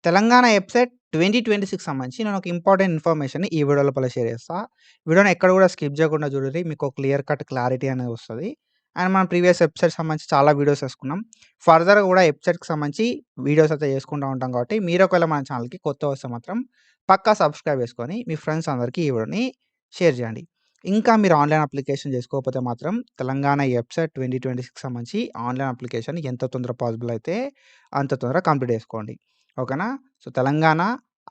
Telangana website 2026 సంబంధించి నేను ఒక ఇంపార్టెంట్ ఇన్ఫర్మేషన్‌ని ఈ వీడియో లోపల షేర్ చేస్తా. వీడియోని ఎక్కడ కూడా స్కిప్ చేయకుండా చూడుర్రి. మీకు ఒక క్లియర్ కట్ క్లారిటీ అనేది వస్తది. అండ్ మనం ప్రీవియస్ వెబ్‌సైట్‌కి సంబంధించి చాలా వీడియోస్ చేసుకున్నాం. ఫర్దర్‌గా కూడా వెబ్‌సైట్‌కి సంబంధించి వీడియోస్ అయితే చేసుకుంటా ఉంటాం కాబట్టి మీరు ఒకవేళ మన ఛానెల్‌కి కొత్తగా వస్తే మాత్రం పక్కా సబ్స్క్రైబ్ చేసుకొని మీ ఫ్రెండ్స్ అందరికీ ఈ వీడియోని షేర్ చేయండి. ఇంకా మీరు ఆన్‌లైన్ అప్లికేషన్ చేసుకోకపోతే మాత్రం తెలంగాణ వెబ్‌సైట్ 2026 సంబంధించి ఆన్‌లైన్ అప్లికేషన్ ఎంత తొందరగా పాసిబుల్ అయితే అంత తొందరగా కంప్లీట్ చేసుకోండి. ఓకేనా? So, Telangana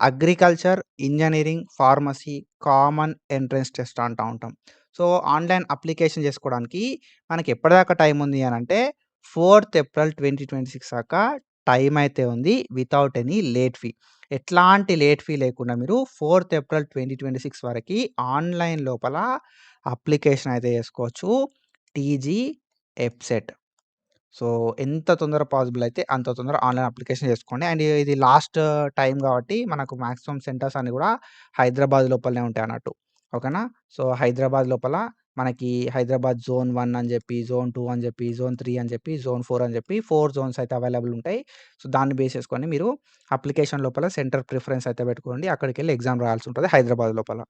agriculture, engineering, pharmacy common entrance test అంటా ఉంటాం. సో, ఆన్‌లైన్ అప్లికేషన్ చేసుకోవడానికి మనకి ఎప్పటిదాకా టైం ఉంది అనంటే 4థ్ ఏప్రిల్ 2026 దాకా టైం అయితే ఉంది. Without any late fee. ఎట్లాంటి లేట్ ఫీ లేకుండా మీరు 4థ్ ఏప్రిల్ 2026 వరకి ఆన్‌లైన్ లోపల అప్లికేషన్ అయితే చేసుకోవచ్చు. టీజీ ఎబ్సెట్. సో, ఎంత తొందరగా పాసిబుల్ అయితే అంత తొందరగా ఆన్‌లైన్ అప్లికేషన్ చేసుకోండి. అండ్ ఇది లాస్ట్ టైమ్ కాబట్టి మనకు మాక్సిమం సెంటర్స్ అన్నీ కూడా హైదరాబాద్ లోపలనే ఉంటాయన్నట్టు. ఓకేనా? సో, హైదరాబాద్ లోపల మనకి హైదరాబాద్ జోన్ 1 అని చెప్పి, జోన్ 2 అని చెప్పి, జోన్ 3 అని చెప్పి, జోన్ 4 అని చెప్పి 4 జోన్స్ అయితే అవైలబుల్ ఉంటాయి. సో, దాన్ని బేస్ చేసుకొని మీరు అప్లికేషన్ లోపల సెంటర్ ప్రిఫరెన్స్ అయితే పెట్టుకోండి. అక్కడికెళ్ళి ఎగ్జామ్ రాయాల్సి ఉంటది హైదరాబాద్ లోపల.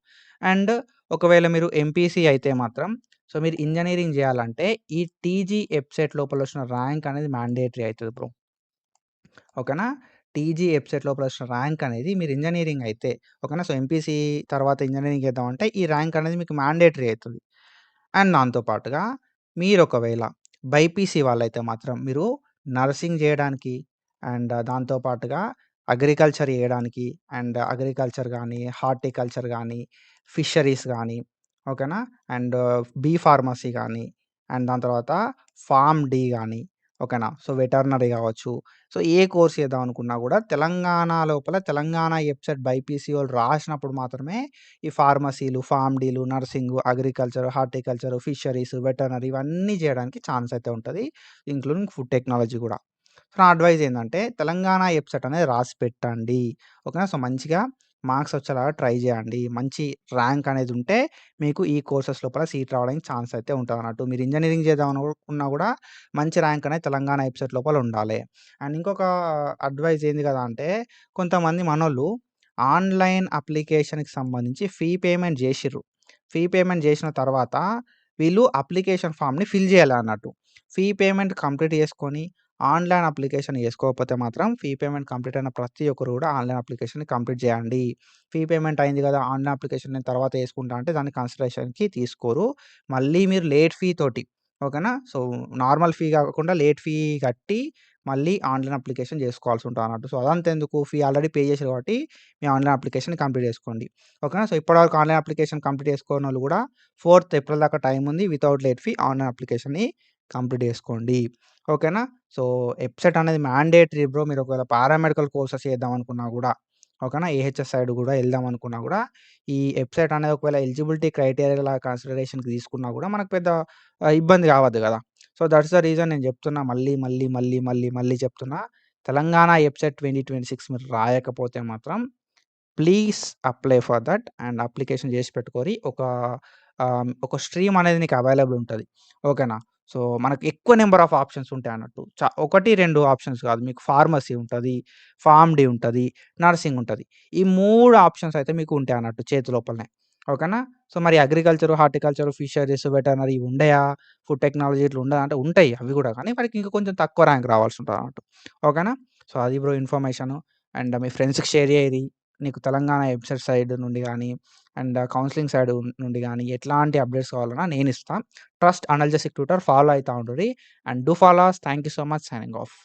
అండ్ ఒకవేళ మీరు ఎంపీసీ అయితే మాత్రం సో, మీరు ఇంజినీరింగ్ జేయాలంటే, ఈ టీజీ వెబ్‌సైట్ లోపలొచ్చిన ర్యాంక్ అనేది మ్యాండేటరీ అయితది బ్రో. ఓకేనా? టీజీ వెబ్‌సైట్ లోపలొచ్చిన ర్యాంక్ అనేది మీరు ఇంజినీరింగ్ అయితే ఓకేనా? సో, ఎంపీసీ తర్వాత ఇంజినీరింగ్ చేద్దామంటే ఈ ర్యాంక్ అనేది మీకు మ్యాండేటరీ అయితది. అండ్ దాంతో పాటుగా మీరొకవేళ బైపీసీ వాళ్ళైతే మాత్రం మీరు నర్సింగ్ జేయడానికి అండ్ దాంతో పాటుగా అగ్రికల్చర్ జేయడానికి అండ్ అగ్రికల్చర్ గానీ, హార్టికల్చర్ గానీ, ఫిషరీస్ గానీ ఓకేనా? అండ్ బీ ఫార్మసీ గానీ, అండ్ దాని తర్వాత ఫార్మ్ డి గానీ ఓకేనా? సో, వెటర్నరీ గావచ్చు. సో, ఏ కోర్స్ చేద్దాం అనుకున్నా గూడా తెలంగాణ లోపల తెలంగాణ వెబ్‌సైట్ బైపీసీ వాళ్ళు రాసినప్పుడు మాత్రమే ఈ ఫార్మసీలు, ఫార్మ్ డీలు, nursing, agriculture, horticulture, fisheries, veterinary ఇవన్నీ జేయడానికి ఛాన్స్ అయితే ఉంటది. ఇంక్లూడింగ్ ఫుడ్ టెక్నాలజీ గూడా. సో, నా అడ్వైస్ ఏందంటే తెలంగాణ వెబ్‌సైట్ అనేది రాసి పెట్టండి. ఓకేనా? సో, మంచిగా మార్క్స్ వచ్చేలాగా ట్రై జేయండి. మంచి ర్యాంక్ అనేది ఉంటే మీకు ఈ కోర్సెస్ లోపల సీట్ రావడానికి ఛాన్స్ అయితే ఉంటదన్నట్టు. మీరు ఇంజినీరింగ్ చేద్దాం అనుకున్నా గూడా మంచి ర్యాంక్ అనేది తెలంగాణ వెబ్‌సైట్ లోపల ఉండాలి. అండ్ ఇంకొక అడ్వైస్ ఏంది గదా అంటే కొంతమంది మనోళ్ళు ఆన్‌లైన్ అప్లికేషన్‌కి సంబంధించి ఫీ పేమెంట్ జేషిర్రు. ఫీ పేమెంట్ జేసిన తర్వాత వీళ్ళు అప్లికేషన్ ఫార్మ్‌ని ఫిల్ జేయాలన్నట్టు. ఫీ పేమెంట్ కంప్లీట్ చేసుకొని ఆన్‌లైన్ అప్లికేషన్ చేసుకోకపోతే మాత్రం ఫీ పేమెంట్ కంప్లీట్ అయిన ప్రతి ఒక్కరు కూడా ఆన్‌లైన్ అప్లికేషన్‌ని కంప్లీట్ చేయండి. ఫీ పేమెంట్ అయింది కదా! ఆన్‌లైన్ అప్లికేషన్ నేను తర్వాత చేసుకుంటా అంటే దాన్ని కన్సిడరేషన్‌కి తీసుకోరు. మళ్ళీ మీరు లేట్ ఫీ తోటి ఓకేనా? సో, నార్మల్ ఫీ కాకుండా లేట్ ఫీ కట్టి మళ్ళీ ఆన్‌లైన్ అప్లికేషన్ చేసుకోవాల్సి ఉంటదన్నట్టు. సో, అదంతెందుకు ఫీ ఆల్రెడీ పే చేసిర్రు కాబట్టి మీ ఆన్‌లైన్ అప్లికేషన్‌ని కంప్లీట్ చేసుకోండి. ఓకేనా? సో, ఇప్పటివరకు ఆన్‌లైన్ అప్లికేషన్ కంప్లీట్ చేసుకోనోళ్ళు కూడా 4థ్ ఏప్రిల్ దాకా టైం ఉంది. వితౌట్ లేట్ ఫీ ఆన్‌లైన్ అప్లికేషన్‌ని కంప్లీట్ చేసుకోండి. ఓకేనా? సో, వెబ్‌సైట్ అనేది మ్యాండేటరీ బ్రో. మీరు ఒకవేళ పారామెడికల్ కోర్సెస్ చేద్దాం అనుకున్నా గూడా, ఓకేనా? ఏహెచ్ఎస్ సైడ్ గూడా ఎళ్దాం అనుకున్నా గూడా, ఈ వెబ్‌సైట్ అనేది ఒకవేళ ఎలిజిబిలిటీ క్రైటీరియా‌లా కన్సిడరేషన్‌కి తీసుకున్నా గూడా మనకు పెద్ద ఇబ్బంది కావద్దు గదా! సో, దట్స్ ద రీజన్ నేను చెప్తున్నా మళ్ళీ చెప్తున్నా. తెలంగాణ వెబ్‌సైట్ 2026 మీరు రాయకపోతే మాత్రం please apply for that and application చేసి పెట్టుకోరి. ఒక స్ట్రీమ్ అనేది నీకు అవైలబుల్ ఉంటది. ఓకేనా? సో, మనకు ఎక్కువ నంబర్ ఆఫ్ ఆప్షన్స్ ఉంటాయన్నట్టు. 1, 2 ఆప్షన్స్ కాదు. మీకు ఫార్మసీ ఉంటది, ఫార్మ్ డి ఉంటది, నర్సింగ్ ఉంటది. ఈ 3 ఆప్షన్స్ అయితే మీకు ఉంటాయన్నట్టు చేతి లోపలనే. ఓకేనా? సో, మరి అగ్రికల్చర్, హార్టికల్చర్, ఫిషరీస్, వెటర్నరీ ఇవి ఉండయా? ఫుడ్ టెక్నాలజీ ఇట్లా ఉండదా అంటే ఉంటాయి అవి గూడా. కానీ వాటికి ఇంకా కొంచెం తక్కువ ర్యాంక్ రావాల్సి ఉంటదన్నట్టు. ఓకేనా? సో, అది బ్రో ఇన్ఫర్మేషను. అండ్ మీ ఫ్రెండ్స్‌కి షేర్ చేయరి. నీకు తెలంగాణ వెబ్‌సైట్ సైడ్ నుండి గానీ, అండ్ కౌన్సెలింగ్ సైడ్ నుండి గానీ, ఎట్లాంటి అప్డేట్స్ కావాలన్నా నేనిస్తా. ట్రస్ట్ అనల్జెసిక్ ట్యూటర్ ఫాలో అయితా ఉండుర్రి. And do follow us. Thank you so much. Signing of.